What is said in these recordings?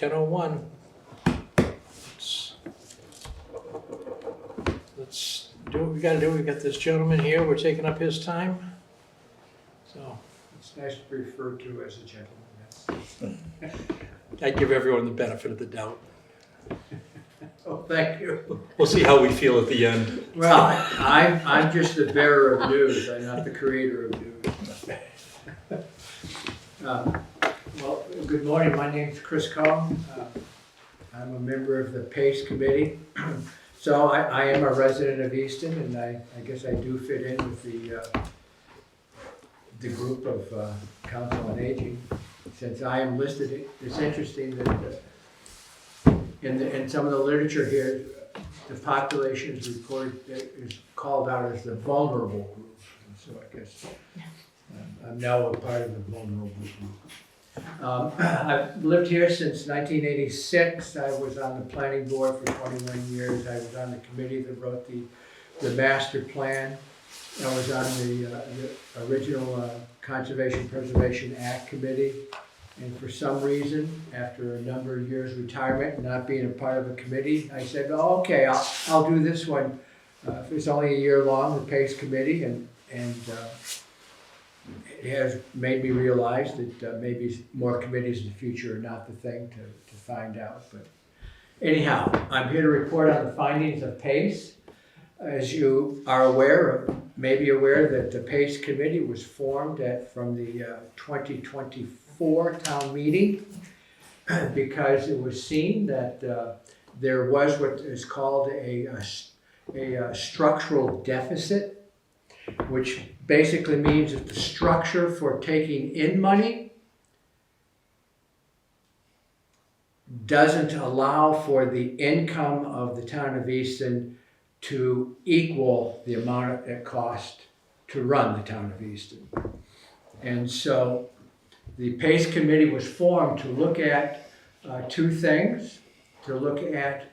10:01. Let's do what we gotta do. We've got this gentleman here, we're taking up his time. So, It's nice to be referred to as a gentleman, yes. I give everyone the benefit of the doubt. Oh, thank you. We'll see how we feel at the end. Well, I'm just the bearer of news, I'm not the creator of news. Well, good morning, my name's Chris Cohn. I'm a member of the PACE committee. So I am a resident of Easton, and I guess I do fit in with the group of Council on Aging. Since I am listed, it's interesting that in some of the literature here, the population is reported, is called out as the vulnerable group. And so I guess I'm now a part of the vulnerable group. I've lived here since 1986. I was on the planning board for 21 years. I was on the committee that wrote the master plan. I was on the original Conservation Preservation Act committee. And for some reason, after a number of years retirement and not being a part of a committee, I said, oh, okay, I'll do this one. It's only a year long, the PACE committee, and it has made me realize that maybe more committees in the future are not the thing to find out. But anyhow, I'm here to report on the findings of PACE. As you are aware, maybe aware that the PACE committee was formed from the 2024 town meeting because it was seen that there was what is called a structural deficit, which basically means that the structure for taking in money doesn't allow for the income of the town of Easton to equal the amount it costs to run the town of Easton. And so the PACE committee was formed to look at two things, to look at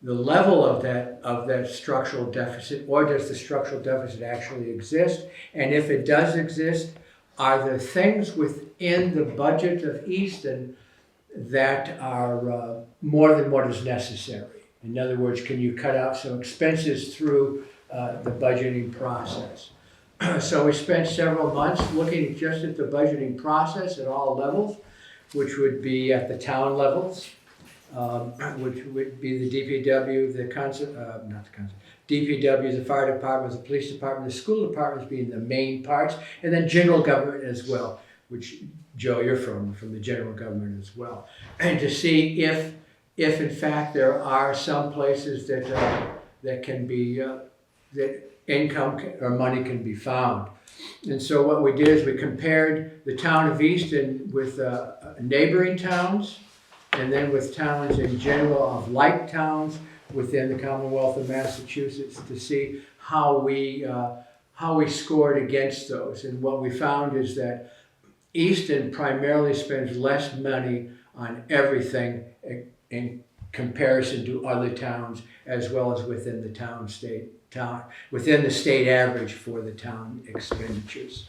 the level of that structural deficit, or does the structural deficit actually exist? And if it does exist, are there things within the budget of Easton that are more than what is necessary? In other words, can you cut out some expenses through the budgeting process? So we spent several months looking just at the budgeting process at all levels, which would be at the town levels, which would be the DPW, DPW, the fire department, the police department, the school departments being the main parts, and then general government as well, which, Joe, you're from the general government as well. And to see if in fact there are some places that can be, that income or money can be found. And so what we did is we compared the town of Easton with neighboring towns, and then with towns in general of like towns within the Commonwealth of Massachusetts to see how we scored against those. And what we found is that Easton primarily spends less money on everything in comparison to other towns, as well as within the state average for the town expenditures.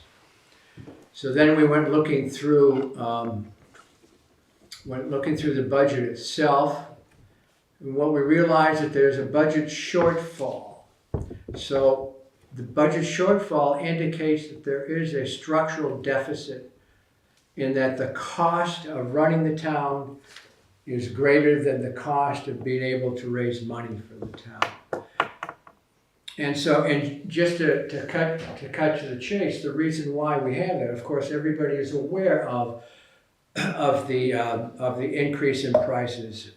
So then we went looking through the budget itself, and what we realized that there's a budget shortfall. So the budget shortfall indicates that there is a structural deficit in that the cost of running the town is greater than the cost of being able to raise money for the town. And so, and just to cut to the chase, the reason why we have that, of course, everybody is aware of the increase in prices,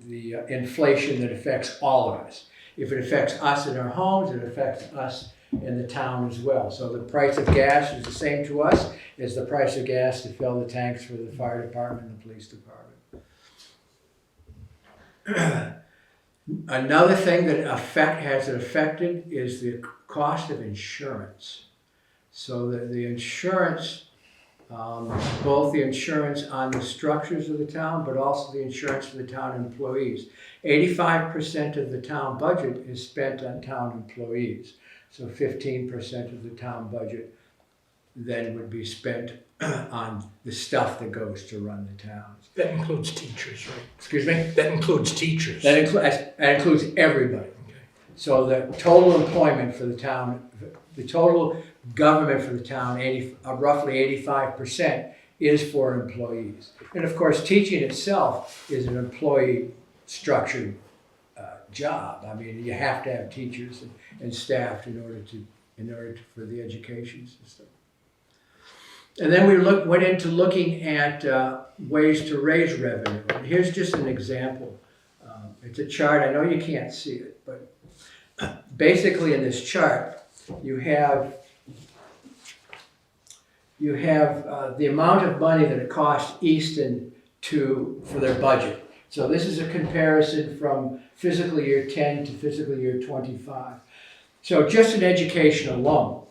the inflation that affects all of us. If it affects us in our homes, it affects us in the town as well. So the price of gas is the same to us as the price of gas to fill the tanks for the fire department and the police department. Another thing that has it affected is the cost of insurance. So the insurance, both the insurance on the structures of the town, but also the insurance for the town employees. 85% of the town budget is spent on town employees. So 15% of the town budget than would be spent on the stuff that goes to run the towns. That includes teachers, right? Excuse me? That includes teachers. That includes everybody. Okay. So the total employment for the town, the total government for the town, roughly 85% is for employees. And of course, teaching itself is an employee structured job. I mean, you have to have teachers and staff in order for the education system. And then we went into looking at ways to raise revenue. And here's just an example. It's a chart. I know you can't see it, but basically in this chart, you have the amount of money that it costs Easton for their budget. So this is a comparison from fiscal year 10 to fiscal year 25. So just in education alone,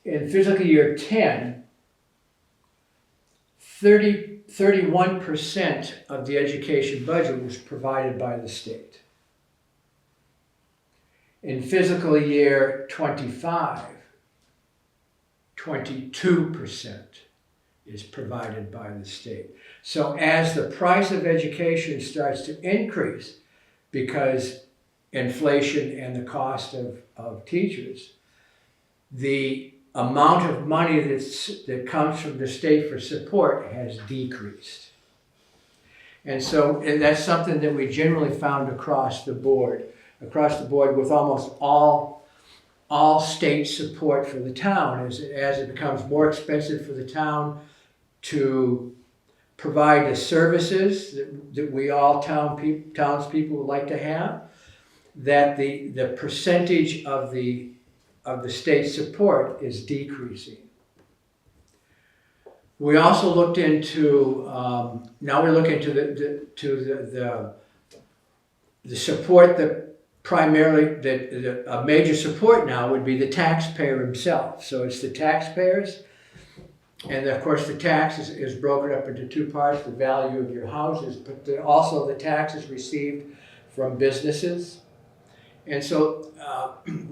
in fiscal year 10, 31% of the education budget was provided by the state. In fiscal year 25, 22% is provided by the state. So as the price of education starts to increase, because inflation and the cost of teachers, the amount of money that comes from the state for support has decreased. And that's something that we generally found across the board with almost all state support for the town. As it becomes more expensive for the town to provide the services that we all townspeople would like to have, that the percentage of the state support is decreasing. We also looked into now we look into the support that primarily a major support now would be the taxpayer himself. So it's the taxpayers, and of course the tax is broken up into two parts: the value of your houses, but also the taxes received from businesses. And so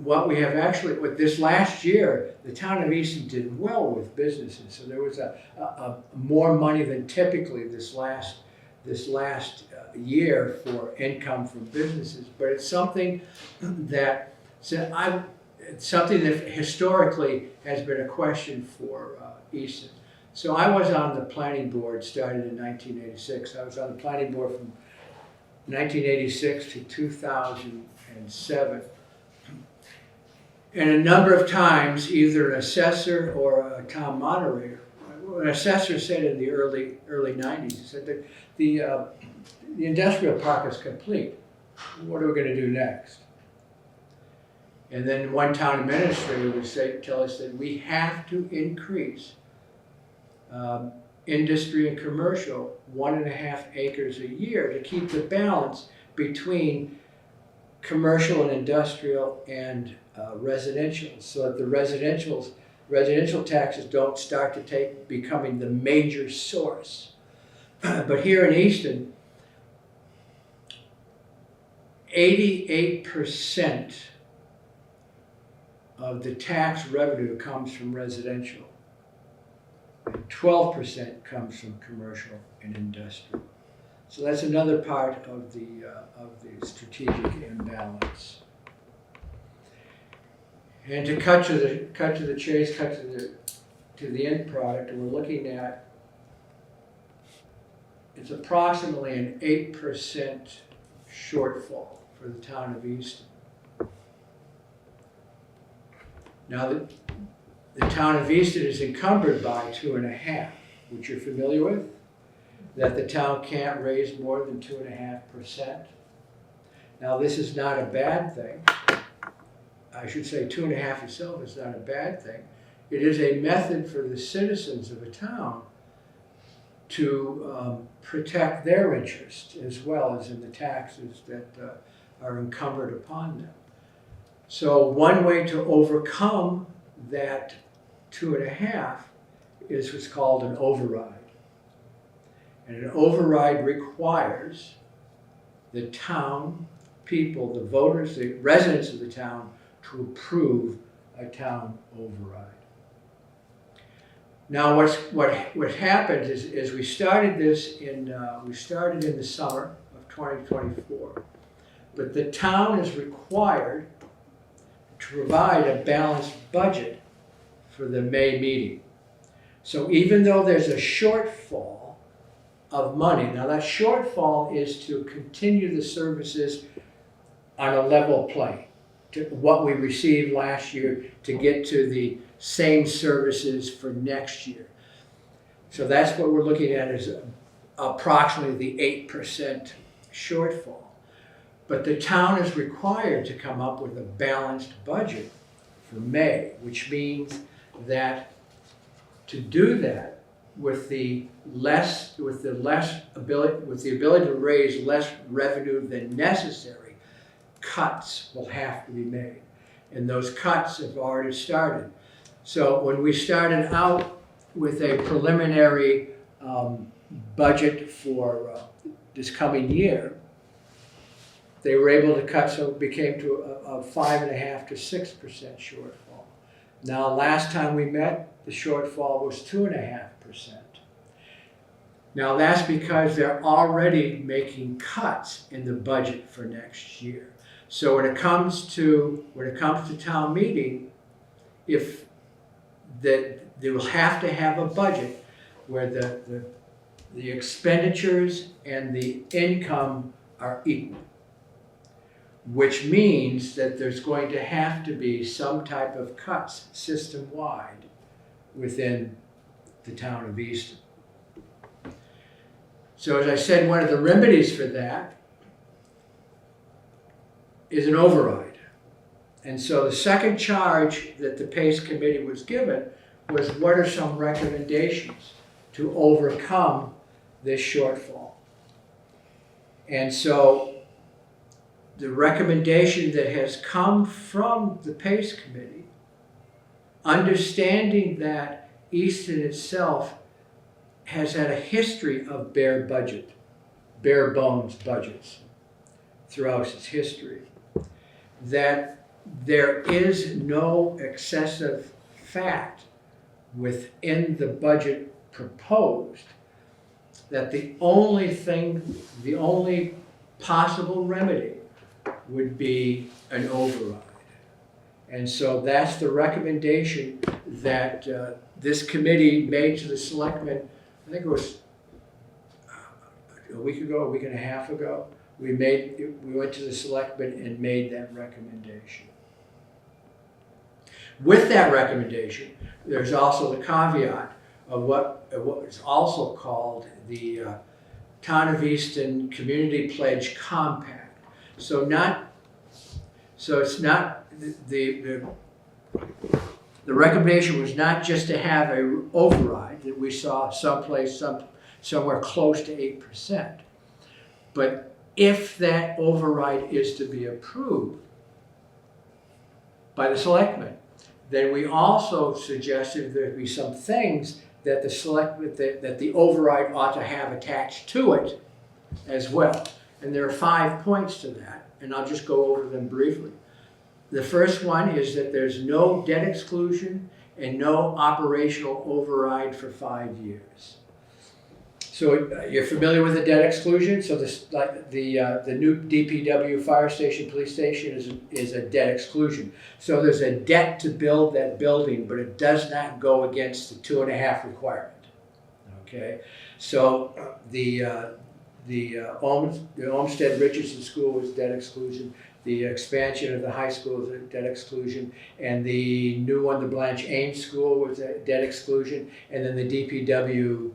what we have actually, with this last year, the town of Easton did well with businesses. So there was a more money than typically this last year for income from businesses. But it's something that historically has been a question for Easton. So I was on the planning board, started in 1986. I was on the planning board from 1986 to 2007. And a number of times, either an assessor or a town moderator, an assessor said in the early 90s, he said that the industrial park is complete. What are we going to do next? And then one town administrator would tell us that we have to increase industry and commercial 1.5 acres a year to keep the balance between commercial and industrial and residential, so that the residential taxes don't start to becoming the major source. But here in Easton, 88% of the tax revenue comes from residential, and 12% comes from commercial and industrial. So that's another part of the strategic imbalance. And to cut to the chase, cut to the end product, and we're looking at, it's approximately an 8% shortfall for the town of Easton. Now the town of Easton is encumbered by 2.5, which you're familiar with, that the town can't raise more than 2.5%. Now this is not a bad thing. I should say 2.5 itself is not a bad thing. It is a method for the citizens of a town to protect their interest as well as in the taxes that are encumbered upon them. So one way to overcome that 2.5 is what's called an override. And an override requires the town people, the voters, the residents of the town, to approve a town override. Now, what happened is we started this in the summer of 2024, but the town is required to provide a balanced budget for the May meeting. So even though there's a shortfall of money, now that shortfall is to continue the services on a level plane, to what we received last year to get to the same services for next year. So that's what we're looking at, is approximately the 8% shortfall. But the town is required to come up with a balanced budget for May, which means that to do that with the ability to raise less revenue than necessary, cuts will have to be made. And those cuts have already started. So when we started out with a preliminary budget for this coming year, they were able to cut, so it became to a 5.5% to 6% shortfall. Now, last time we met, the shortfall was 2.5%. Now, that's because they're already making cuts in the budget for next year. So when it comes to town meeting, if they will have to have a budget where the expenditures and the income are equal, which means that there's going to have to be some type of cuts system-wide within the town of Easton. So as I said, one of the remedies for that is an override. And so the second charge that the PACE committee was given was, what are some recommendations to overcome this shortfall? And so the recommendation that has come from the PACE committee, understanding that Easton itself has had a history of bare bones budgets throughout its history, that there is no excessive fat within the budget proposed, that the only possible remedy would be an override. And so that's the recommendation that this committee made to the selectmen. I think it was a week and a half ago. We went to the selectmen and made that recommendation. With that recommendation, there's also the caveat of what is also called the Town of Easton Community Pledge Compact. So it's not the recommendation was not just to have an override that we saw somewhere close to 8%, but if that override is to be approved by the selectmen, then we also suggested there be some things that the override ought to have attached to it as well. And there are 5 points to that, and I'll just go over them briefly. The first one is that there's no debt exclusion and no operational override for 5 years. So you're familiar with the debt exclusion? So this, like the new DPW fire station, police station is a debt exclusion. So there's a debt to build that building, but it does not go against the 2.5 requirement. Okay, so the Olmsted Richardson School was debt exclusion. The expansion of the high school is a debt exclusion, and the new one, the Blanche Ames School, was a debt exclusion, and then the DPW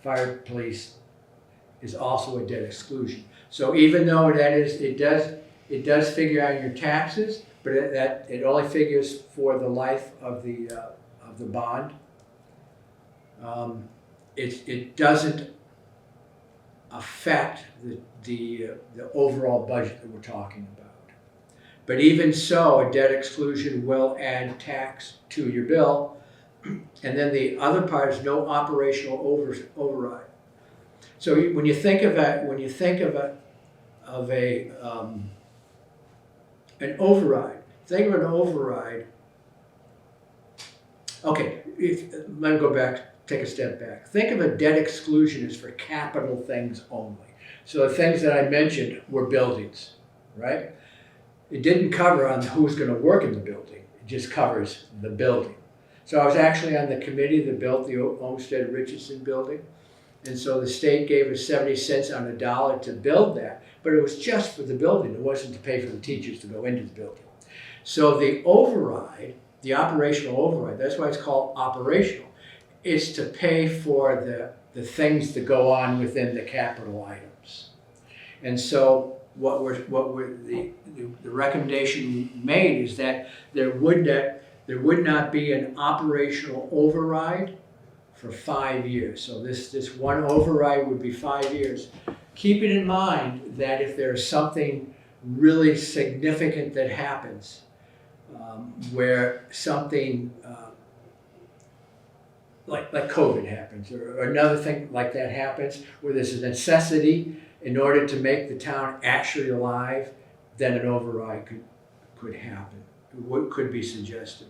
fire police is also a debt exclusion. So even though it does figure on your taxes, but it only figures for the life of the bond. It doesn't affect the overall budget that we're talking about. But even so, a debt exclusion will add tax to your bill. And then the other part is no operational override. So when you think of an override, think of an override Okay, let me go back, take a step back. Think of a debt exclusion as for capital things only. So the things that I mentioned were buildings, right? It didn't cover on who's gonna work in the building, it just covers the building. So I was actually on the committee that built the Olmsted Richardson building. And so the state gave us 70 cents on a dollar to build that, but it was just for the building. It wasn't to pay for the teachers to go into the building. So the override, the operational override, that's why it's called operational, is to pay for the things that go on within the capital items. And so the recommendation made is that there would not be an operational override for 5 years. So this one override would be 5 years. Keeping in mind that if there's something really significant that happens, where something like COVID happens, or another thing like that happens, where there's a necessity in order to make the town actually alive, then an override could happen, could be suggested.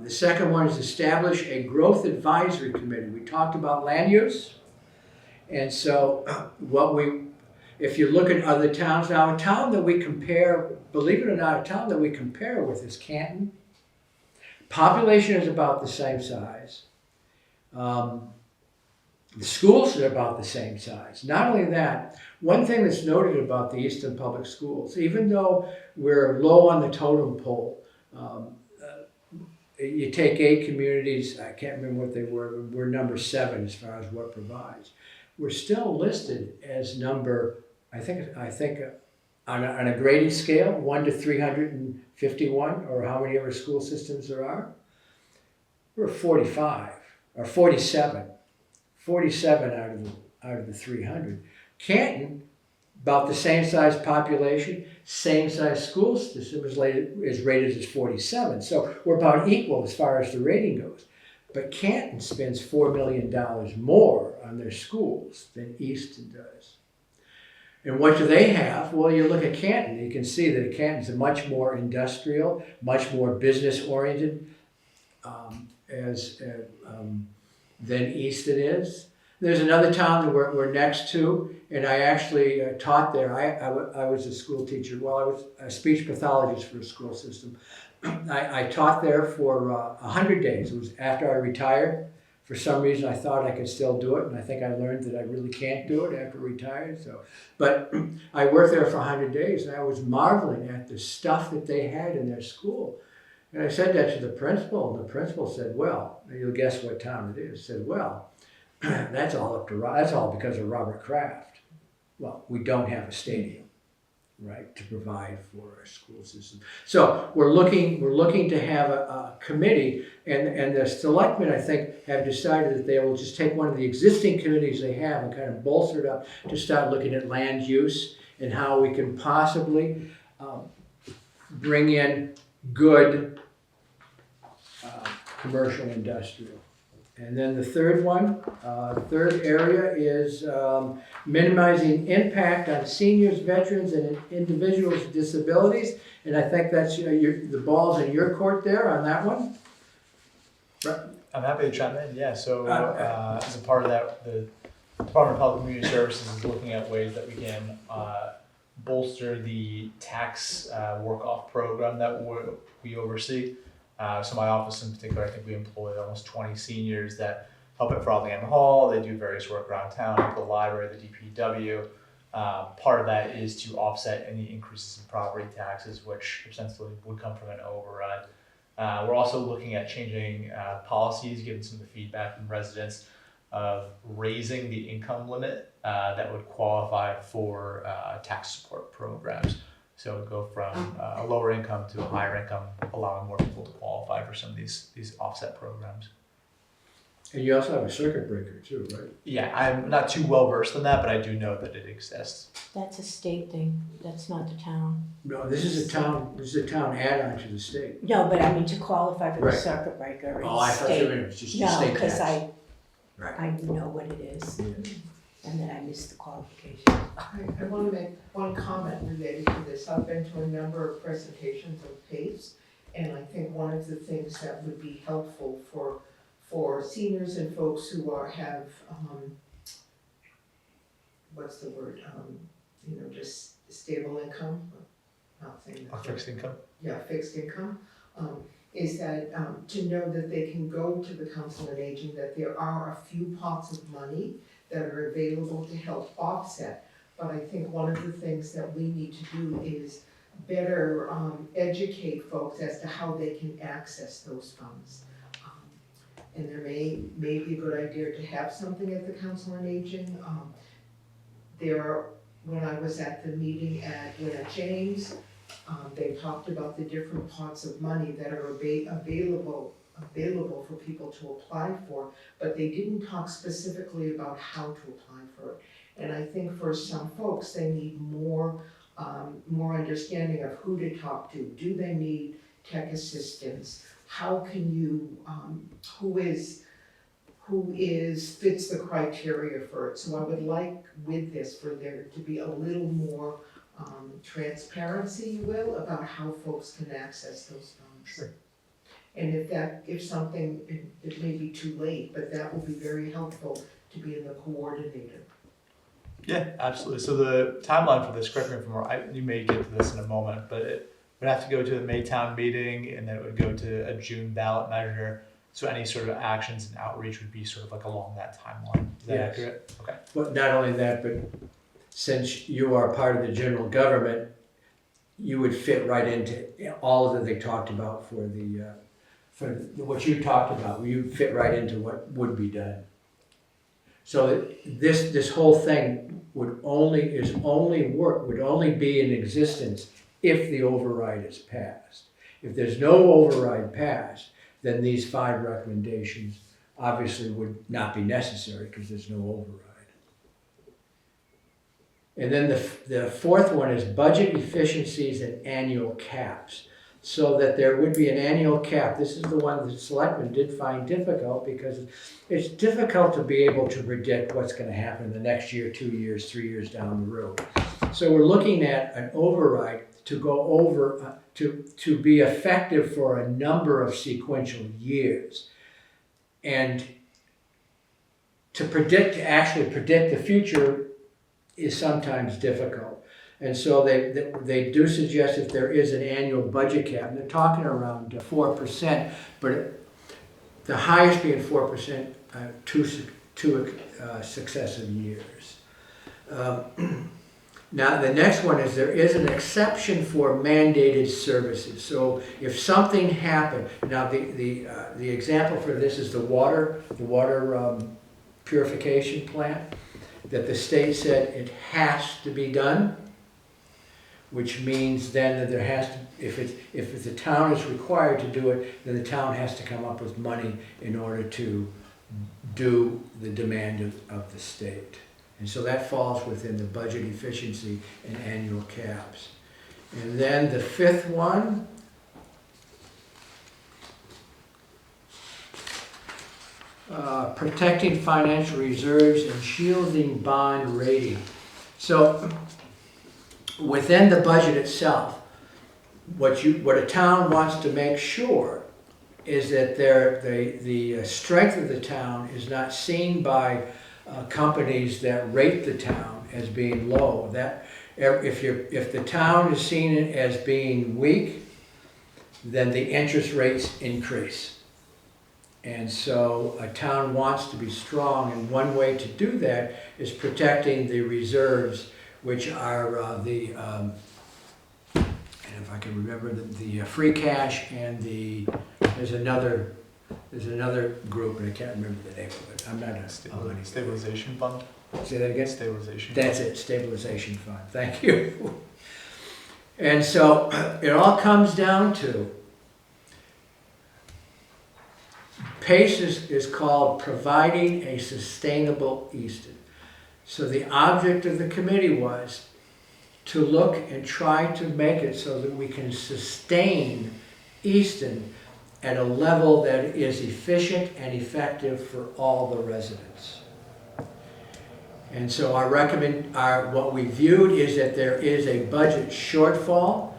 The second one is establish a growth advisory committee. We talked about land use. And so if you look at other towns, now a town that we compare, believe it or not, a town that we compare with is Canton. Population is about the same size. The schools are about the same size. Not only that, one thing that's noted about the Easton Public Schools, even though we're low on the totem pole, you take 8 communities, I can't remember what they were, we're number 7 as far as what provides. We're still listed as number, I think on a grading scale, 1 to 351, or how many ever school systems there are, we're 45, or 47. 47 out of the 300. Canton, about the same size population, same size school system is rated as 47. So we're about equal as far as the rating goes. But Canton spends $4 million more on their schools than Easton does. And what do they have? Well, you look at Canton, you can see that Canton's a much more industrial, much more business-oriented than Easton is. There's another town that we're next to, and I actually taught there. I was a school teacher. Well, I was a speech pathologist for a school system. I taught there for 100 days. It was after I retired. For some reason, I thought I could still do it, and I think I learned that I really can't do it after retired. But I worked there for 100 days, and I was marveling at the stuff that they had in their school. And I said that to the principal, and the principal said, "Well, you'll guess what town it is." Said, "Well, that's all because of Robert Kraft." Well, we don't have a stadium, right, to provide for our school system. So we're looking to have a committee, and the selectmen, I think, have decided that they will just take one of the existing committees they have and kind of bolster it up to start looking at land use and how we can possibly bring in good commercial industrial. And then the third area is minimizing impact on seniors, veterans, and individuals with disabilities. And I think that's the ball's in your court there on that one. Right. I'm happy to chime in. Yeah. So as a part of that, the Department of Health and Community Services is looking at ways that we can bolster the tax work-off program that we oversee. So my office in particular, I think we employ almost 20 seniors that help at Frothingham Hall. They do various work around town, at the library, the DPW. Part of that is to offset any increases in property taxes, which essentially would come from an override. We're also looking at changing policies, given some of the feedback from residents of raising the income limit that would qualify for tax support programs. So it would go from a lower income to a higher income, allowing more people to qualify for some of these offset programs. And you also have a circuit breaker too, right? Yeah, I'm not too well versed in that, but I do know that it exists. That's a state thing. That's not the town. No, this is a town add-on to the state. No, but I mean to qualify for Right. the circuit breaker. Oh, I thought you meant it was just a No, state because tax. Right. I know what it is, Yeah. and then I missed the qualification. I want to make one comment related to this. I've been to a number of presentations of PACE, And I think one of the things that would be helpful for seniors and folks who have, what's the word, just stable income, not saying A that. fixed income? Yeah, fixed income, is that, to know that they can go to the Council on Aging, that there are a few pots of money that are available to help offset. But I think one of the things that we need to do is better educate folks as to how they can access those funds. And there may be a good idea to have something at the Council on Aging. When I was at the meeting at James, they talked about the different pots of money that are available for people to apply for, but they didn't talk specifically about how to apply for it. And I think for some folks, they need more understanding of who to talk to. Do they need tech assistance? How can you, who fits the criteria for it? So I would like with this for there to be a little more transparency, you will, about how folks can access those funds. Sure. And if something, it may be too late, but that will be very helpful to be in the coordinator. Yeah, absolutely. So the timeline for this, correct me if I'm wrong, you may get to this in a moment, but it would have to go to the May town meeting, and then it would go to a June ballot measure. So any sort of actions and outreach would be sort of like along that timeline. Is that Yes. accurate? Okay. But not only that, but since you are part of the general government, you would fit right into all that they talked about for what you talked about. You fit right into what would be done. So this whole thing would only be in existence if the override is passed. If there's no override passed, then these 5 recommendations obviously would not be necessary because there's no override. And then the fourth one is budget efficiencies and annual caps. So that there would be an annual cap. This is the one that selectmen did find difficult because it's difficult to be able to predict what's going to happen the next year, 2 years, 3 years down the road. So we're looking at an override to go over, to be effective for a number of sequential years. And to actually predict the future is sometimes difficult. And so they do suggest if there is an annual budget cap, and they're talking around 4%, but the highest being 4%, two successive years. Now the next one is there is an exception for mandated services. So if something happened, now the example for this is the water purification plant, that the state said it has to be done. Which means then that there has to, if the town is required to do it, then the town has to come up with money in order to do the demand of the state. And so that falls within the budget efficiency and annual caps. And then the fifth one, protecting financial reserves and shielding bond rating. So within the budget itself, what a town wants to make sure is that the strength of the town is not seen by companies that rate the town as being low. That if the town is seen as being weak, then the interest rates increase. And so a town wants to be strong, and one way to do that is protecting the reserves, which are and if I can remember, the free cash and there's another group, and I can't remember the name of it. I'm not a Stabilization fund? Say that again? Stabilization. That's it, stabilization fund. Thank you. And so it all comes down to PACE is called Providing a Sustainable Easton. So the object of the committee was to look and try to make it so that we can sustain Easton at a level that is efficient and effective for all the residents. And so what we viewed is that there is a budget shortfall,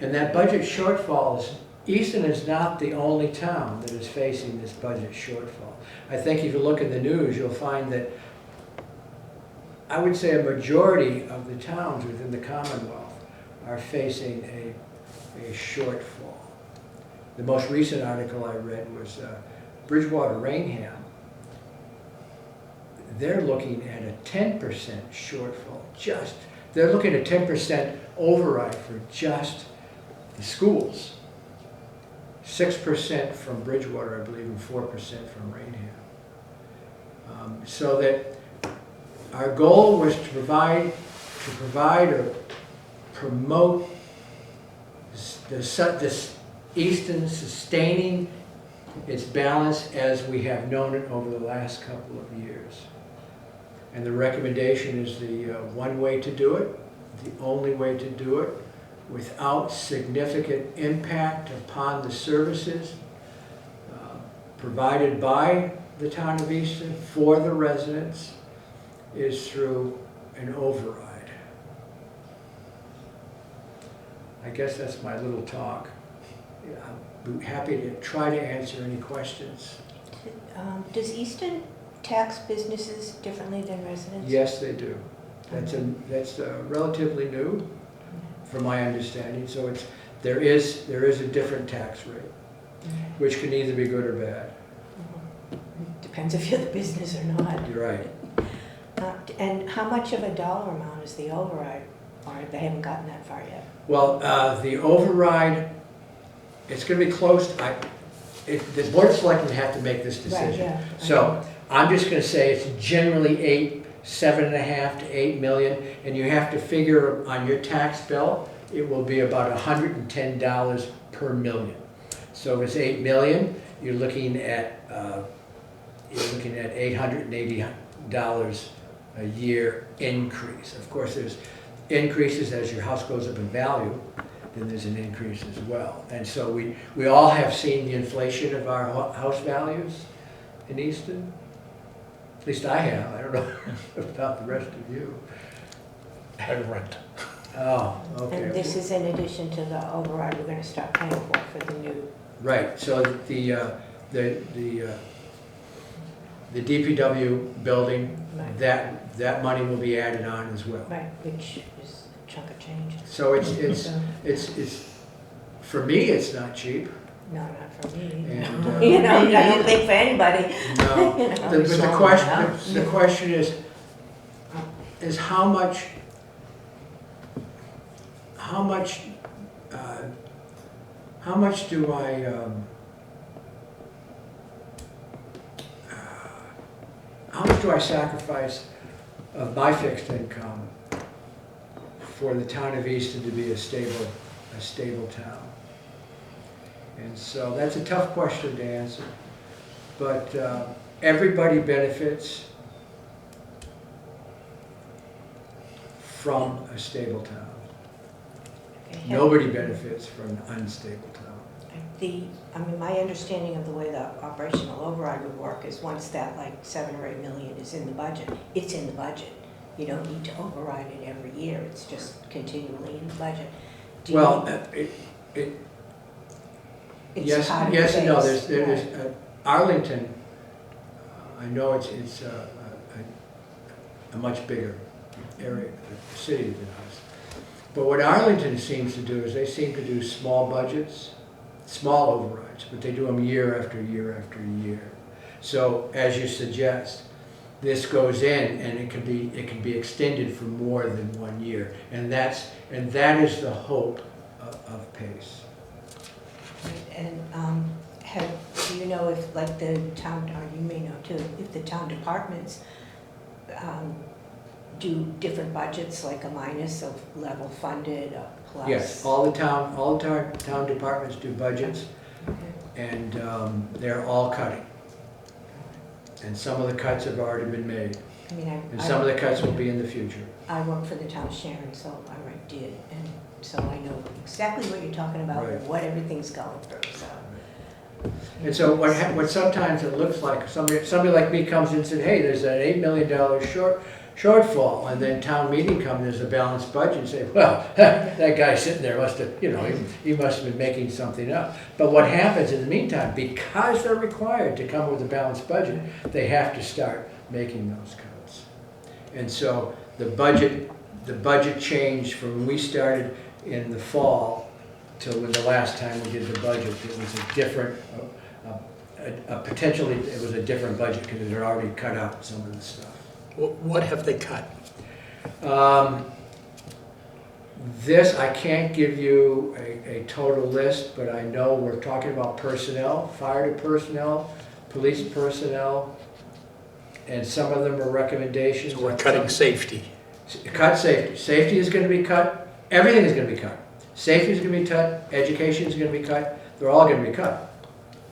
and that budget shortfall Easton is not the only town that is facing this budget shortfall. I think if you look in the news, you'll find that I would say a majority of the towns within the Commonwealth are facing a shortfall. The most recent article I read was Bridgewater Rainham. They're looking at a 10% shortfall. They're looking at 10% override for just the schools. 6% from Bridgewater, I believe, and 4% from Rainham. So that our goal was to provide or promote this Easton sustaining its balance as we have known it over the last couple of years. And the recommendation is the one way to do it, the only way to do it, without significant impact upon the services provided by the Town of Easton for the residents, is through an override. I guess that's my little talk. I'll be happy to try to answer any questions. Does Easton tax businesses differently than residents? Yes, they do. That's relatively new, from my understanding. So there is a different tax rate, which can either be good or bad. Depends if you're the business or not. You're right. And how much of a dollar amount is the override? Or they haven't gotten that far yet? Well, the override, it's going to be close. The Board of Selectmen have to make this decision. Right, yeah. So I'm just going to say it's generally $7.5 to $8 million, and you have to figure on your tax bill, it will be about $110 per million. So if it's $8 million, you're looking at $880 a year increase. Of course, there's increases as your house goes up in value, then there's an increase as well. And so we all have seen the inflation of our house values in Easton. At least I have. I don't know about the rest of you. I rent. Oh, okay. And this is in addition to the override we're gonna start paying for the new. Right, so the DPW building, Right. that money will be added on as well. Right, which is a chunk of change. So it's, So, for me, it's not cheap. no, not for me. And, You know, I don't think for anybody. No, You know, but the small question, amounts. the question is how much do how much do I sacrifice of my fixed income for the Town of Easton to be a stable town? And so that's a tough question to answer, but everybody benefits from a stable town. Okay, Nobody benefits from an unstable town. I mean, my understanding of the way the operational override would work is once that like 7 or 8 million is in the budget, it's in the budget. You don't need to override it every year, it's just continually in the budget. Do you Well, need- it's yes, part of the yes and no. base, There's right. Arlington. I know it's a much bigger area, city than us. But what Arlington seems to do is they seem to do small budgets, small overrides, but they do them year after year after year. So as you suggest, this goes in and it can be extended for more than 1 year, and that is the hope of PACE. And do you know if like the town, or you may know too, if the town departments do different budgets, like a minus of level funded, a plus? Yes, all the town departments do budgets, Okay. and they're all cutting. And some of the cuts have already been made, I mean, and some of the cuts will be in the future. I work for the town of Sharon, so I did, and so I know exactly what you're talking about, Right. and what everything's going through, so. And so what sometimes it looks like, somebody like me comes in and says, hey, there's an $8 million shortfall, and then town meeting comes, there's a balanced budget, and say, well, that guy sitting there must have, he must have been making something up. But what happens in the meantime, because they're required to come with a balanced budget, they have to start making those cuts. And so the budget changed from when we started in the fall till when the last time we did the budget. It was a different, potentially it was a different budget because it had already cut out some of the stuff. What have they cut? This, I can't give you a total list, but I know we're talking about personnel, fire personnel, police personnel, and some of them are recommendations. So we're cutting safety. Cut safety. Safety is going to be cut. Everything is going to be cut. Safety is going to be cut. Education is going to be cut. They're all going to be cut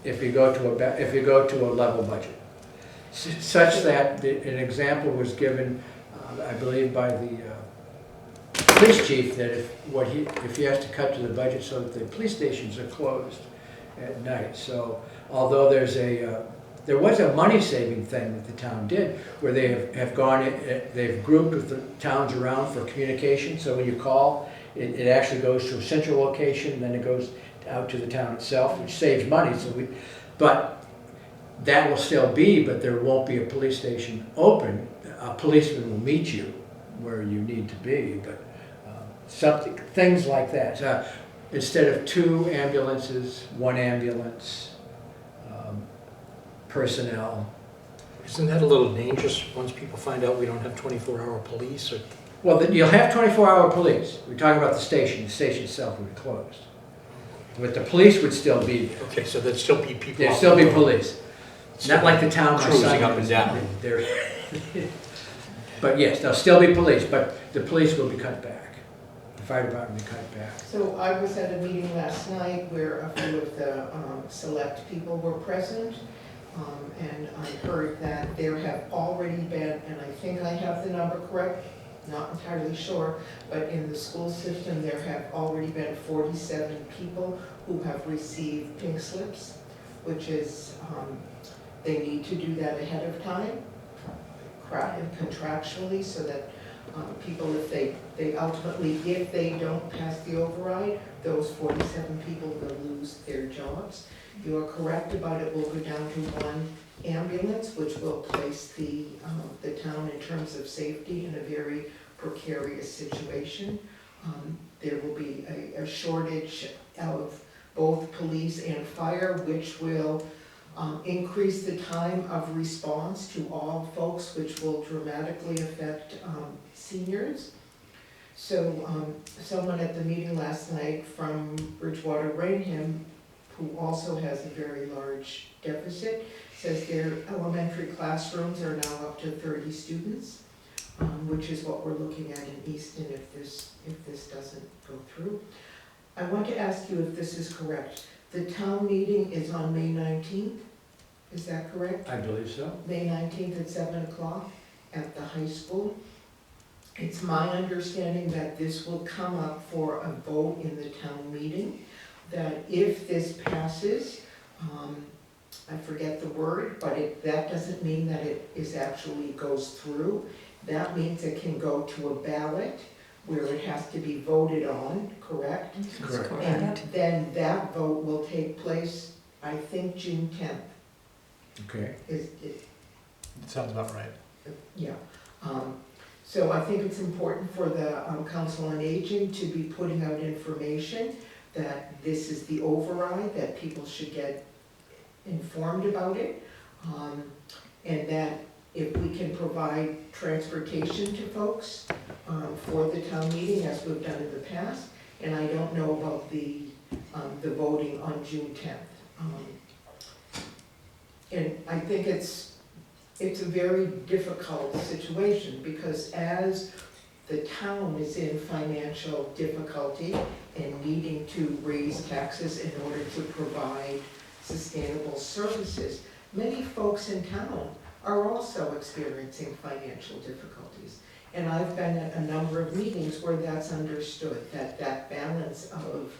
if you go to a level budget. Such that an example was given, I believe, by the police chief, that if he has to cut to the budget so that the police stations are closed at night. So although there was a money-saving thing that the town did, where they have gone, they've grouped with the towns around for communication. So when you call, it actually goes to a central location, and then it goes out to the town itself, which saves money. But that will still be, but there won't be a police station open. A policeman will meet you where you need to be, but things like that. So instead of 2 ambulances, 1 ambulance, personnel. Isn't that a little dangerous once people find out we don't have 24-hour police? Or Well, then you'll have 24-hour police. We're talking about the station. The station itself would be closed. But the police would still be there. okay, so there'd still be people. There'd out still be there. police. Not like the town Cruising my son up and is. down. But yes, there'll still be police, but the police will be cut back. The fire department will be cut back. So I was at a meeting last night where a few of the select people were present. And I heard that there have already been, and I think I have the number correct, not entirely sure, but in the school system, there have already been 47 people who have received pink slips, which is, they need to do that ahead of time, contractually, so that people, if they ultimately, if they don't pass the override, those 47 people will lose their jobs. You are correct about it will go down to 1 ambulance, which will place the town in terms of safety in a very precarious situation. There will be a shortage of both police and fire, which will increase the time of response to all folks, which will dramatically affect seniors. So someone at the meeting last night from Bridgewater Rainham, who also has a very large deficit, says their elementary classrooms are now up to 30 students, which is what we're looking at in Easton if this doesn't go through. I want to ask you if this is correct. The town meeting is on May 19th, is that correct? I believe so. May 19th at 7 o'clock at the high school. It's my understanding that this will come up for a vote in the town meeting, that if this passes, I forget the word, but that doesn't mean that it actually goes through. That means it can go to a ballot where it has to be voted on, correct? Correct. And then that vote will take place, I think, June 10th. Okay. It sounds about right. Yeah. So I think it's important for the Council on Aging to be putting out information that this is the override, that people should get informed about it, and that if we can provide transportation to folks for the town meeting, as we've done in the past. And I don't know about the voting on June 10th. And I think it's a very difficult situation, because as the town is in financial difficulty and needing to raise taxes in order to provide sustainable services, many folks in town are also experiencing financial difficulties. And I've been at a number of meetings where that's understood, that balance of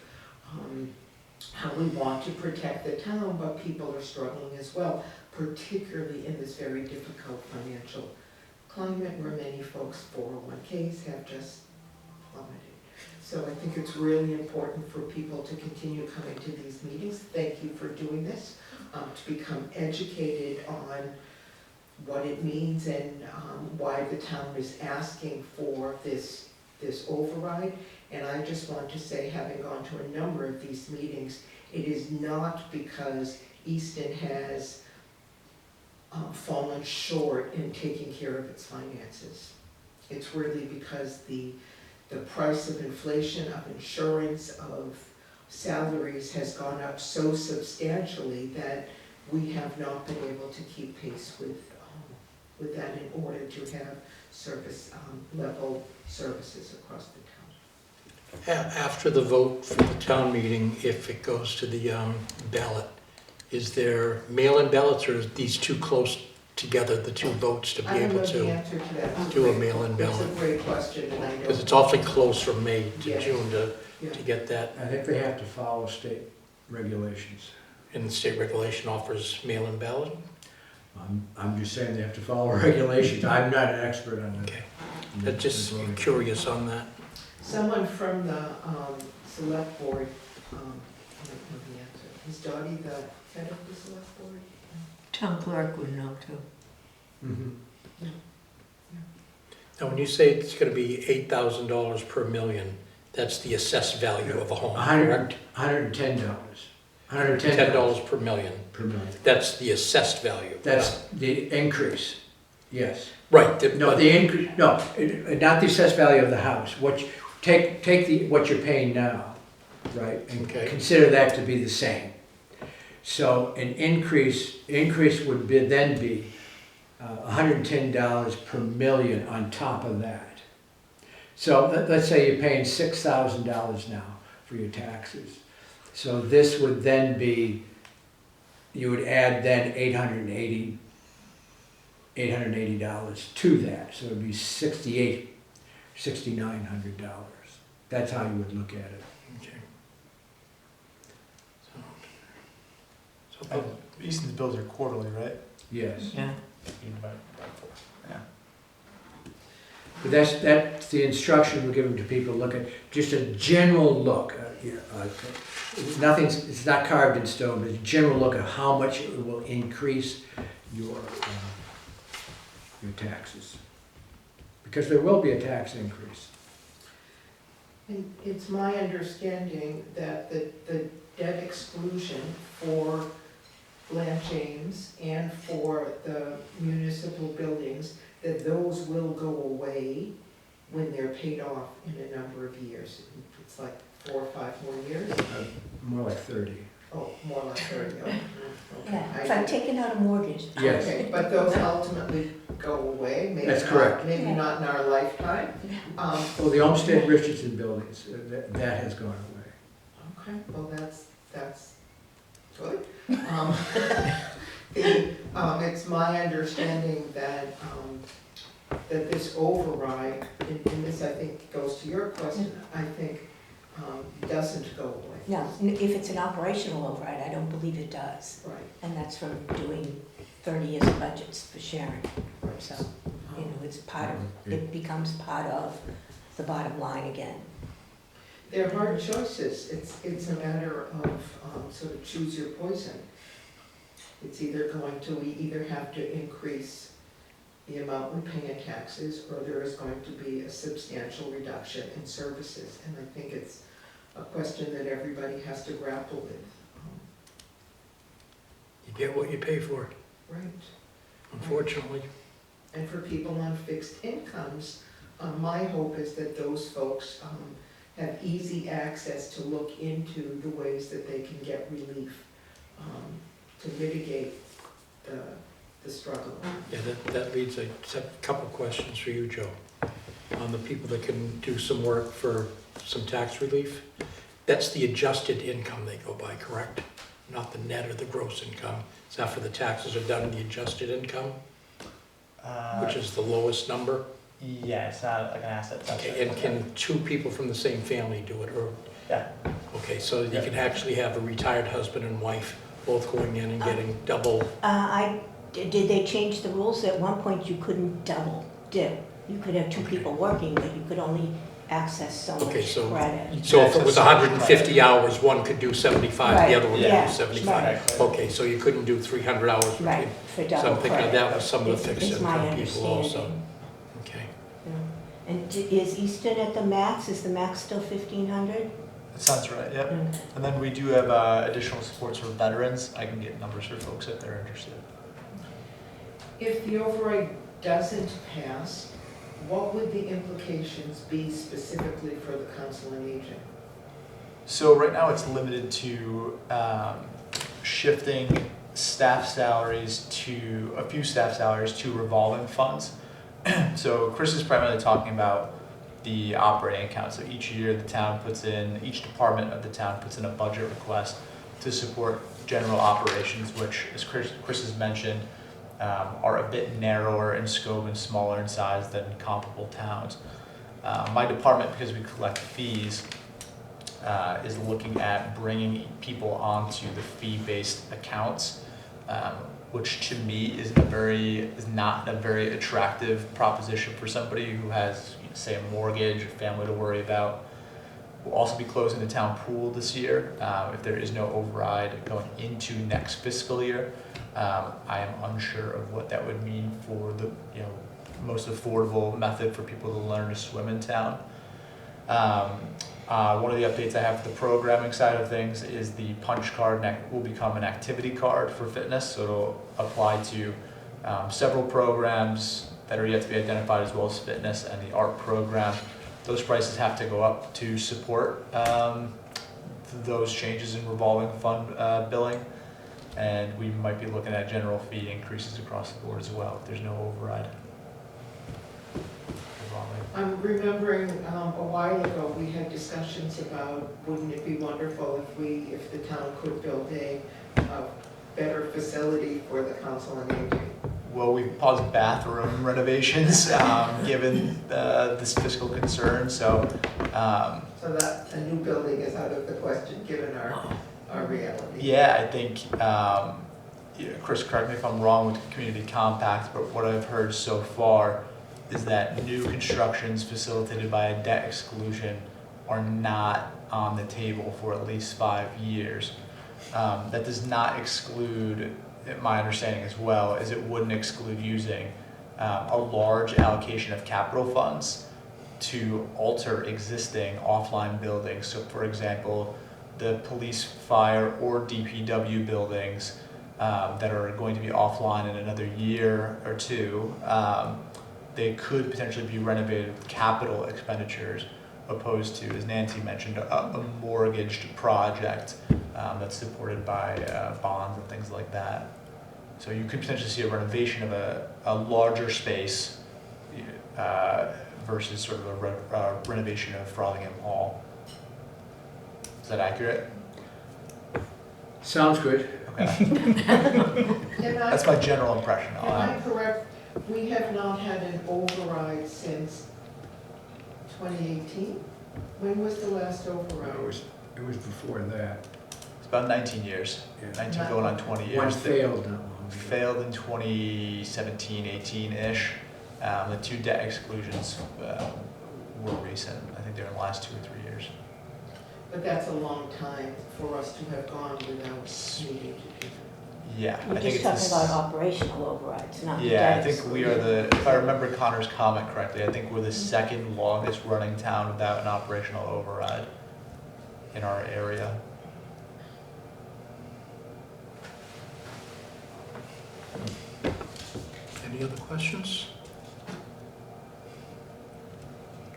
how we want to protect the town, but people are struggling as well, particularly in this very difficult financial climate where many folks' 401ks have just plummeted. So I think it's really important for people to continue coming to these meetings. Thank you for doing this, to become educated on what it means and why the town is asking for this override. And I just want to say, having gone to a number of these meetings, it is not because Easton has fallen short in taking care of its finances. It's really because the price of inflation, of insurance, of salaries has gone up so substantially that we have not been able to keep pace with that in order to have service level services across the town. After the vote for the town meeting, if it goes to the ballot, is there mail-in ballots, or are these too close together, the two votes, to be I don't able know the to answer to that. do a mail-in ballot? It's a great question, and I don't. Because it's awfully close from May to Yes. June Yeah. to get that. I think they have to follow state regulations. And the state regulation offers mail-in ballot? I'm just saying they have to follow regulations. I'm not an expert on that. Okay. I'm just curious on that. Someone from the select board, I don't know the answer. Is Dottie the head of the select board? Town clerk would know too. Mhm. Now, when you say it's gonna be $8,000 per million, that's the assessed value of a home, correct? $110. $10 per million. per million. That's the assessed value. That's the increase, yes. Right. No, the increase, no, not the assessed value of the house. What you're paying now, right? And Okay. consider that to be the same. So an increase would then be $110 per million on top of that. So let's say you're paying $6,000 now for your taxes. So this would then be, you would add then $880 to that. So it'd be $6,900. That's how you would look at it. Okay. And Easton's bills are quarterly, right? Yes. Yeah. Yeah. But that's the instruction we're giving to people, look at, just a general look. It's not carved in stone, but a general look at how much it will increase your taxes. Because there will be a tax increase. And it's my understanding that the debt exclusion for Blanche James and for the municipal buildings, that those will go away when they're paid off in a number of years. It's like 4 or 5 more years. More like 30. Oh, more like 30. Oh, okay. Yeah, it's like taking out a mortgage. Yes. Okay, but those ultimately go away, maybe That's not- correct. Maybe not in our lifetime. Well, the Olmsted Richardson buildings, that has gone away. Okay, well, that's good. It's my understanding that this override, and this I think goes to your question, I think doesn't go away. No, if it's an operational override, I don't believe it does. Right. And that's from doing 30 years of budgets for sharing. So, you know, it's part of, it becomes part of the bottom line again. They're hard choices. It's a matter of sort of choose your poison. It's either we either have to increase the amount we pay in taxes, or there is going to be a substantial reduction in services. And I think it's a question that everybody has to grapple with. You get what you pay for, Right. unfortunately. And for people on fixed incomes, my hope is that those folks have easy access to look into the ways that they can get relief to mitigate the struggle. Yeah, that leads a couple questions for you, Joe. On the people that can do some work for some tax relief, that's the adjusted income they go by, correct? Not the net or the gross income. It's after the taxes are done, the adjusted income, which is the lowest number? Yeah, it's not like an asset. That's Okay, right. and can 2 people from the same family do it, or? Yeah. Okay, so you can actually have a retired husband and wife both going in and getting double, Did they change the rules? At one point, you couldn't double. dip. You could have two people working, but you could only access so Okay, much so- credit. So if it was 150 hours, one could do 75, the other one could Right, do yeah, 75. right. Okay, so you couldn't do 300 hours Right, between. for So double I'm thinking credit. that was some of the It's- fixed it's my income people also. understanding. Okay. Yeah. And is Easton at the max? Is the max still 1,500? That sounds right, yep. And then we do have additional supports for veterans. I can get numbers for folks if they're interested. If the override doesn't pass, what would the implications be specifically for the Council on Aging? So right now it's limited to shifting staff salaries to, a few staff salaries to revolving funds. So Chris is primarily talking about the operating account. So each year the town puts in, each department of the town puts in a budget request to support general operations, which, as Chris has mentioned, are a bit narrower in scope and smaller in size than comparable towns. My department, because we collect fees, is looking at bringing people onto the fee-based accounts, which to me is not a very attractive proposition for somebody who has, say, a mortgage, a family to worry about. We'll also be closing the town pool this year if there is no override going into next fiscal year. I am unsure of what that would mean for the most affordable method for people to learn to swim in town. One of the updates I have for the programming side of things is the punch card will become an activity card for fitness, so it'll apply to several programs that are yet to be identified, as well as fitness and the art program. Those prices have to go up to support those changes in revolving fund billing, and we might be looking at general fee increases across the board as well if there's no override. I'm remembering a while ago, we had discussions about, wouldn't it be wonderful if the town could build a better facility for the Council on Aging? Well, we've paused bathroom renovations given this fiscal concern, so. So that a new building is out of the question, given our reality. Yeah, I think, Chris, correct me if I'm wrong with the community compact, but what I've heard so far is that new constructions facilitated by a debt exclusion are not on the table for at least 5 years. That does not exclude, my understanding as well, is it wouldn't exclude using a large allocation of capital funds to alter existing offline buildings. So for example, the police, fire, or DPW buildings that are going to be offline in another year or two, they could potentially be renovated with capital expenditures, opposed to, as Nancy mentioned, a mortgaged project that's supported by bonds and things like that. So you could potentially see a renovation of a larger space versus sort of a renovation of Frothingham Hall. Is that accurate? Sounds good. Okay. That's my general impression. Am I correct? We have not had an override since 2018? When was the last override? It was before that. It's about 19 years. Yeah. 19 going on 20 years. One failed not long ago. Failed in 2017, 18-ish. The two debt exclusions were recent. I think they were in the last 2 or 3 years. But that's a long time for us to have gone without needing to do that. Yeah, We're I think just it's talking about operational overrides, not Yeah, I debt think we are the, if I remember Connor's comment correctly, I think we're the second longest running town without an operational override in our area. Any other questions?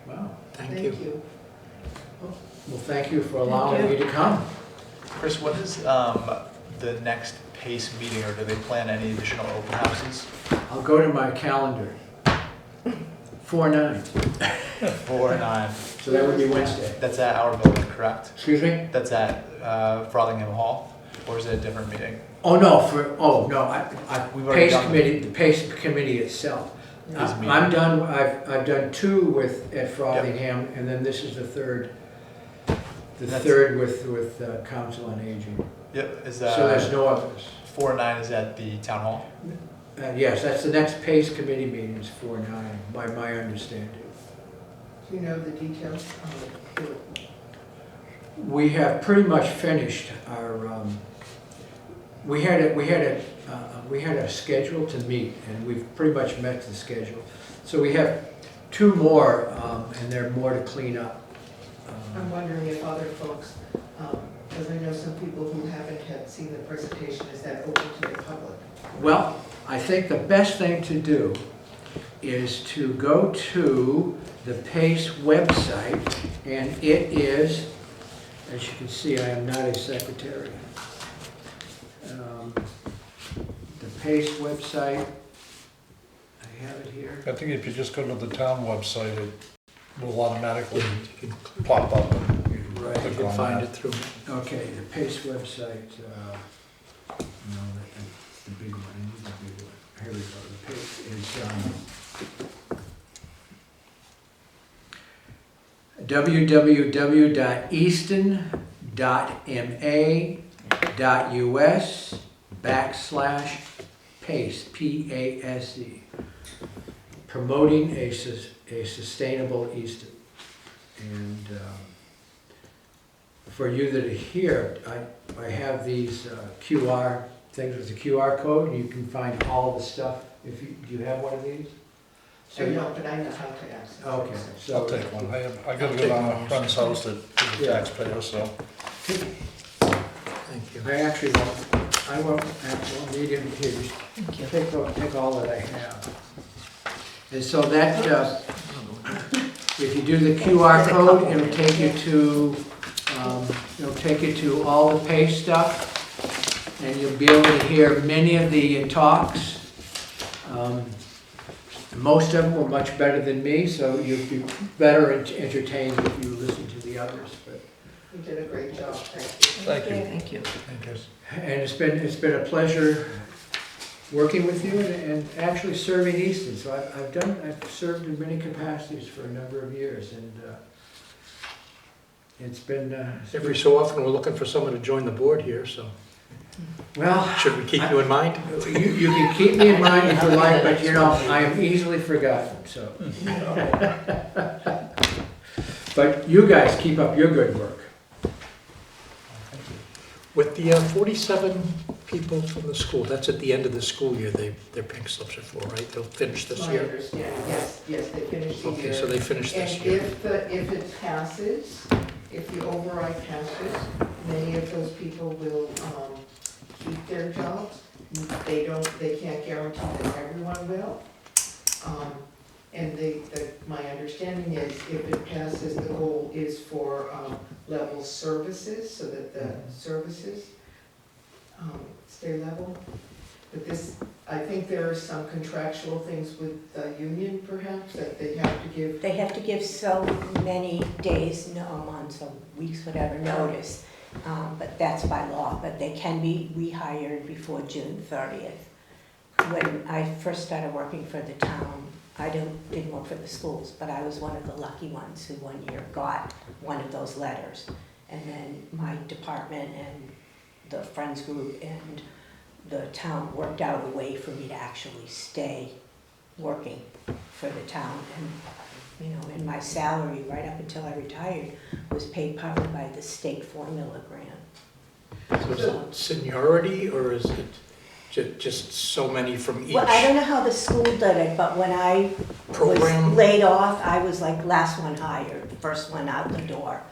Wow. Thank you. Well, thank you for allowing me to come. Chris, what is the next PACE meeting, or do they plan any additional open houses? I'll go to my calendar. 4/9. 4/9. So that would be Wednesday. That's at our building, correct? Excuse me? That's at Frothingham Hall, or is it a different meeting? Oh, no, We've already PACE done- committee, the PACE committee itself. Is meeting. I'm done, I've done 2 at Frothingham, and then this is the third. The That's- third with Council on Aging. Yep, is So there's no others. 4/9 is at the town hall? Yes, that's the next PACE committee meeting is 4/9, by my understanding. Do you know the details? We have pretty much finished our, we had a schedule to meet, and we've pretty much met the schedule. So we have 2 more, and there are more to clean up. I'm wondering if other folks, because I know some people who haven't had seen the presentation, is that open to the public? Well, I think the best thing to do is to go to the PACE website, and it is, as you can see, I am not a secretary. The PACE website, I have it here. I think if you just go to the town website, it will automatically You can, pop up. right, you can find it through. Okay, the PACE website, no, that's the big one, I need the big one. Here we go, the PACE is www.easton.ma.us/PACE, P-A-S-E, promoting a sustainable Easton. And for you that are here, I have these QR things with the QR code, and you can find all the stuff. Do you have one of these? I don't, but I know how to access it. Okay, so. I'll take one. I gotta go down to a friend's house that is a taxpayer, so. Thank you. I won't need it here. Take all that I have. And so that, if you do the QR code, it'll take you to all the PACE stuff, and you'll be able to hear many of the talks. Most of them were much better than me, so you'd be better entertained if you listen to the others. But You did a great job, thank you. Thank you. Thank you. and it's been a pleasure working with you and actually serving Easton. So I've served in many capacities for a number of years, and it's been Every so often, we're looking for someone to join the board here, so well. should we keep you in mind? You can keep me in mind if you like, but you know, I am easily forgotten, so. But you guys keep up your good work. With the 47 people from the school, that's at the end of the school year, their pink slips are for, right? They'll finish this My year? understanding, yes, they finished the year. Okay, so they finished this And year. if it passes, if the override passes, many of those people will keep their jobs. They can't guarantee that everyone will. And my understanding is if it passes, the goal is for level services, so that the services stay level. But this, I think there are some contractual things with the union perhaps that they have to give. They have to give so many days, no, months or weeks, whatever, notice. But that's by law, but they can be rehired before June 30th. When I first started working for the town, I didn't work for the schools, but I was one of the lucky ones who one year got one of those letters. And then my department and the Friends group and the town worked out a way for me to actually stay working for the town. And, you know, and my salary right up until I retired was paid partly by the state formula grant. So is it seniority, or is it just so many from each Well, I don't know how the school did it, but when I was program? laid off, I was like last one hired, first one out the door.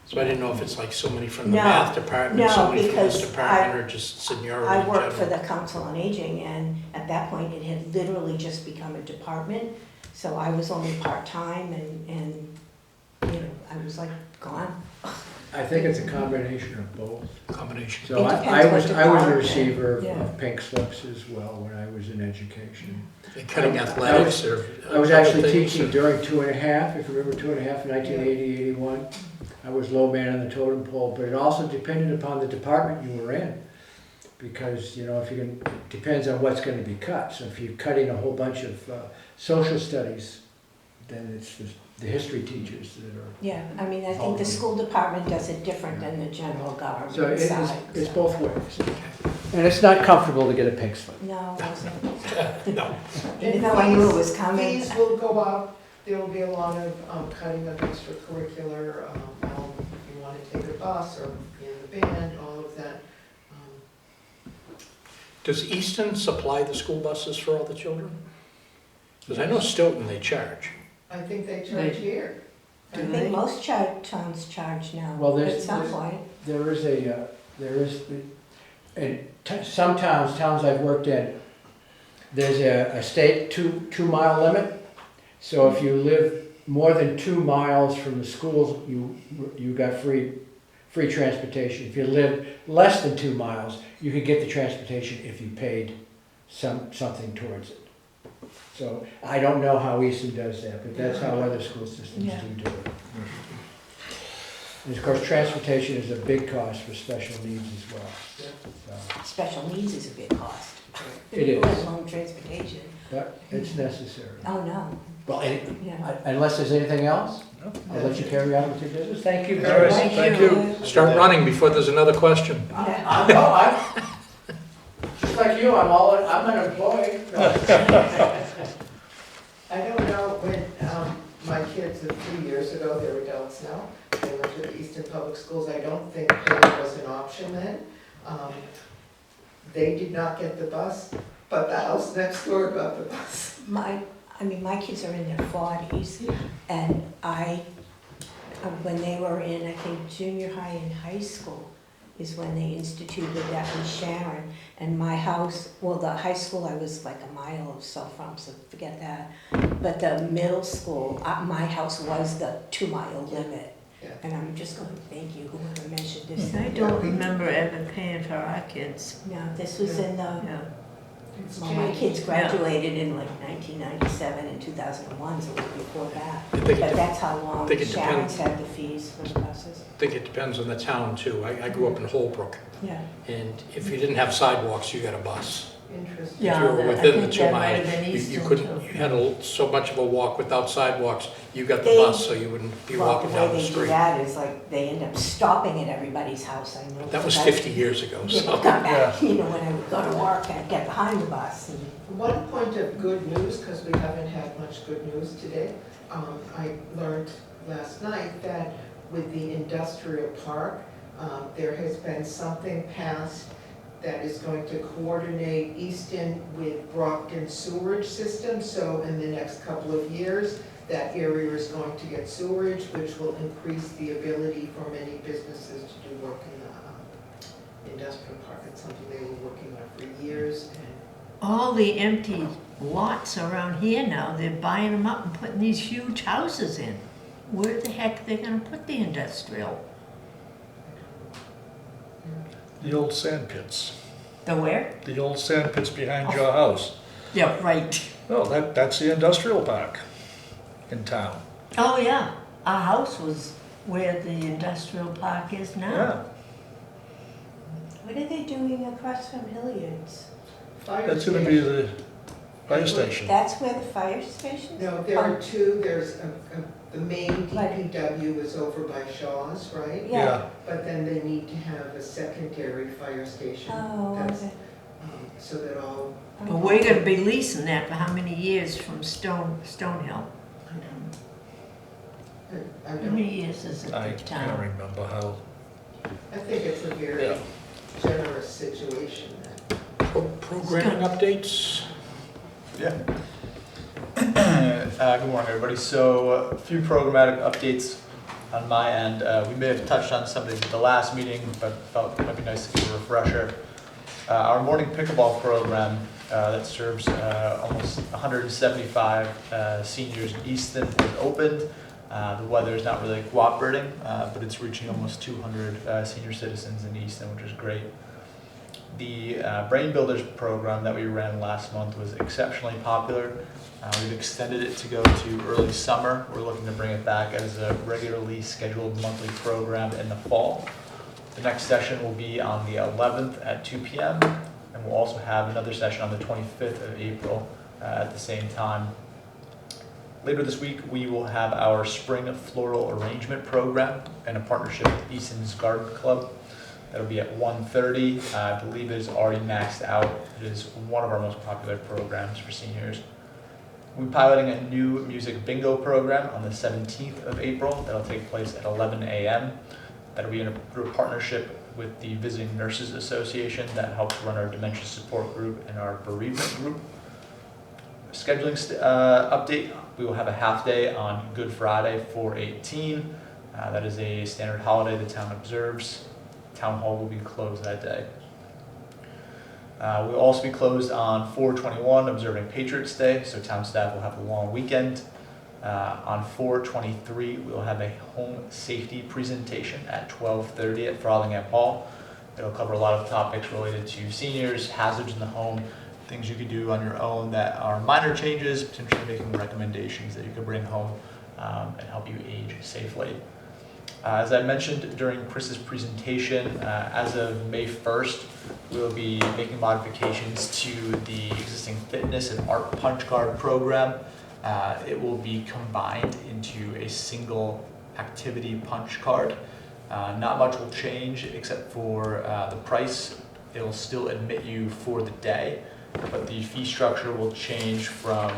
So I didn't know if it's like so many from the No, math department, no, so many from this because department, or just seniority in I general. worked for the Council on Aging, and at that point, it had literally just become a department. So I was only part-time, and you know, I was like gone. I think it's a combination of both. Combination. So It I depends was what a department. receiver Yeah. of pink slips as well when I was in education. And cutting athletics or. I was other actually things, teaching or- during 2.5, if you remember 2.5, 1980, 81. I was low man on the totem pole, but it also depended upon the department you were in. Because, you know, it depends on what's going to be cut. So if you're cutting a whole bunch of social studies, then it's the history teachers that are. Yeah, I mean, I think the school department does it different than the general So government side. it's so. both ways. And it's not comfortable to get a pink slip. No, it wasn't. No. Even though I knew it was coming. Fees will go up, there will be a lot of cutting of extracurricular, if you want to take a bus or be in the band, all of that. Does Easton supply the school buses for all the children? Because I know Stoughton, they charge. I think they charge here. I think most towns charge now Well, at there's- some point. There is, in some towns I've worked in, there's a state two-mile limit. So if you live more than 2 miles from the schools, you got free transportation. If you live less than 2 miles, you could get the transportation if you paid something towards it. So I don't know how Easton does that, but that's how other school systems Yeah. do it. And of course, transportation is a big cost for special needs as well. So, Special needs is a big cost. It is. Let alone transportation. but it's necessary. Oh, no, Well, yeah. unless there's anything else, I'll let you carry on with your business. Thank you All very right, much. thank you. Start running before there's another question. I'm just like you, I'm unemployed. I don't know when, my kids of 2 years ago, they're adults now, they went to the Easton Public Schools, I don't think pay was an option then. They did not get the bus, but the house next door got the bus. My kids are in their 40s, and when they were in, I think, junior high and high school, is when they instituted that in Sharon. And my house, well, the high school I was like a mile or so from, so forget that. But the middle school, my house was the 2-mile limit. Yeah. And I'm just going, thank you, whoever measured this. I don't remember ever paying for our kids. No, this was in the, Yeah. It's well, my changed. kids graduated in like 1997 and 2001, so it was before that. I think But it that's how long think it Sharon's had the fees for the buses. depends on the town too. I grew up in Holbrook, Yeah. and if you didn't have sidewalks, you got a bus. Interesting. Yeah, If you were I within the think 2 that might miles, have been you Easton, couldn't, too. you had so much of a walk without sidewalks, you got the They- bus, so you wouldn't be Well, walking down the the way they do street. that is like, they end up stopping at everybody's house, I know. That was because 50 years ago, I so. got back, you know, when I would go to work, I'd get behind the bus and. One point of good news, because we haven't had much good news today, I learned last night that with the industrial park, there has been something passed that is going to coordinate Easton with Brockton sewerage system. So in the next couple of years, that area is going to get sewerage, which will increase the ability for many businesses to do work in the industrial park. It's something they were working on for years. And All the empty lots around here now, they're buying them up and putting these huge houses in. Where the heck are they gonna put the industrial? The old sand pits, The where? the old sand pits behind your house. Yeah, right. Oh, that's the industrial park in town. Oh, yeah, our house was where the industrial park is now. Yeah, What are they doing across from Hilliard's? fire that's gonna be station. the fire station. That's where the fire station is? No, there are two, there's the main DPW is over by Shaw's, right? Yeah. But then they need to have a secondary fire station. Oh, That's, okay. so that all, But we're gonna be leasing that for how many years from Stonehill? I How don't, many years is it I the can't town? remember how. I think it's a very Yeah. generous situation then. Programming updates? Yeah. Good morning, everybody. So a few programmatic updates on my end. We may have touched on something at the last meeting, but felt it might be nice to give a refresher. Our morning pickleball program that serves almost 175 seniors in Easton has opened. The weather is not really cooperating, but it's reaching almost 200 senior citizens in Easton, which is great. The Brain Builders program that we ran last month was exceptionally popular. We've extended it to go to early summer. We're looking to bring it back as a regularly scheduled monthly program in the fall. The next session will be on the 11th at 2 p.m. and we'll also have another session on the 25th of April at the same time. Later this week, we will have our spring floral arrangement program in a partnership with Easton's Garden Club. That'll be at 1:30. I believe it is already maxed out. It is one of our most popular programs for seniors. We're piloting a new music bingo program on the 17th of April. That'll take place at 11 a.m. That'll be in a partnership with the Visiting Nurses Association that helps run our dementia support group and our bereavement group. Scheduling update, we will have a half day on Good Friday, 4/18. That is a standard holiday the town observes. Town hall will be closed that day. We'll also be closed on 4/21, observing Patriots Day, so town staff will have a long weekend. On 4/23, we will have a home safety presentation at 12:30 at Frothingham Hall. It'll cover a lot of topics related to seniors, hazards in the home, things you could do on your own that are minor changes, potentially making recommendations that you could bring home and help you age safely. As I mentioned during Chris's presentation, as of May 1st, we'll be making modifications to the existing fitness and art punch card program. It will be combined into a single activity punch card. Not much will change except for the price. It'll still admit you for the day, but the fee structure will change from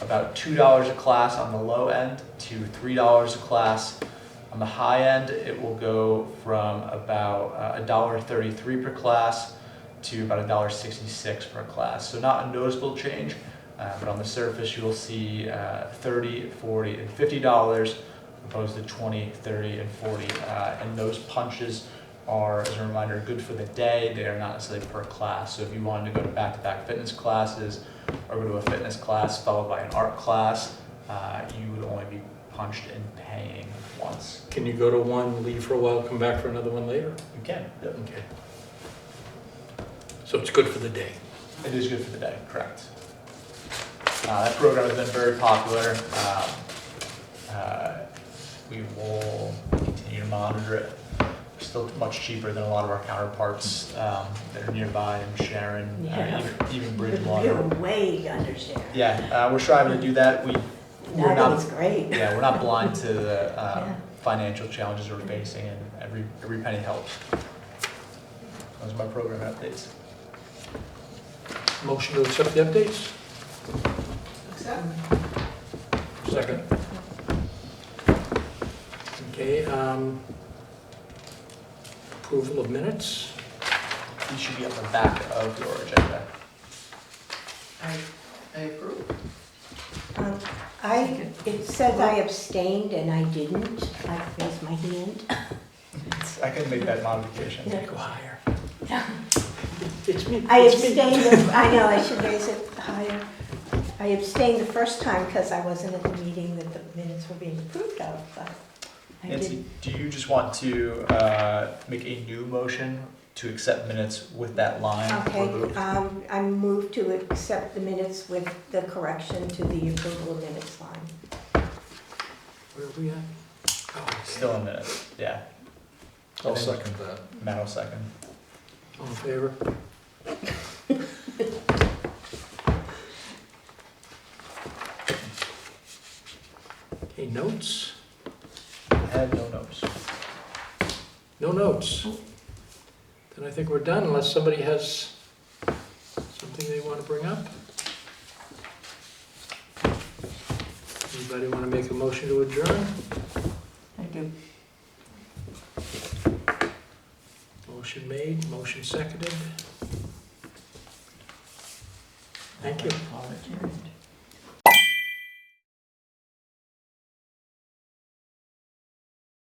about $2 a class on the low end to $3 a class. On the high end, it will go from about $1.33 per class to about $1.66 per class. So not a noticeable change, but on the surface you will see $30, $40, and $50 opposed to $20, $30, and $40. And those punches are, as a reminder, good for the day. They are not necessarily per class. So if you wanted to go to back-to-back fitness classes or go to a fitness class followed by an art class, you would only be punched and paying once. Can you go to one, leave for a while, come back for another one later? You can. Yep. Okay. So it's good for the day. It is good for the day, correct. That program has been very popular. We will continue to monitor it. It's still much cheaper than a lot of our counterparts that are nearby in Sharon, Yeah. even You're Bridgewater. way under there. Yeah, we're striving to do that. I We're think not, it's great. yeah, we're not blind to the Yeah. financial challenges we're facing, and every penny helps. Those are my program updates. Motion to accept the updates? Accept. Second. Okay, approval of minutes? These should be on the back of your agenda. I approve. It says I abstained and I didn't. I raised my hand. I can make that modification. Go higher. It's me. I it's me. abstained, I know, I should raise it higher. I abstained the first time because I wasn't at the meeting that the minutes were being approved of, but I Nancy, didn't. do you just want to make a new motion to accept minutes with that line removed? Okay, I move to accept the minutes with the correction to the approval of minutes line. Where are we at? Oh, okay. Still in minutes, yeah. I'll second that. Matt will second. All in favor? Okay, notes? I have no notes. No notes. Then I think we're done unless somebody has something they want to bring up. Anybody want to make a motion to adjourn? I do. Motion made, motion seconded. Thank you. Apologize.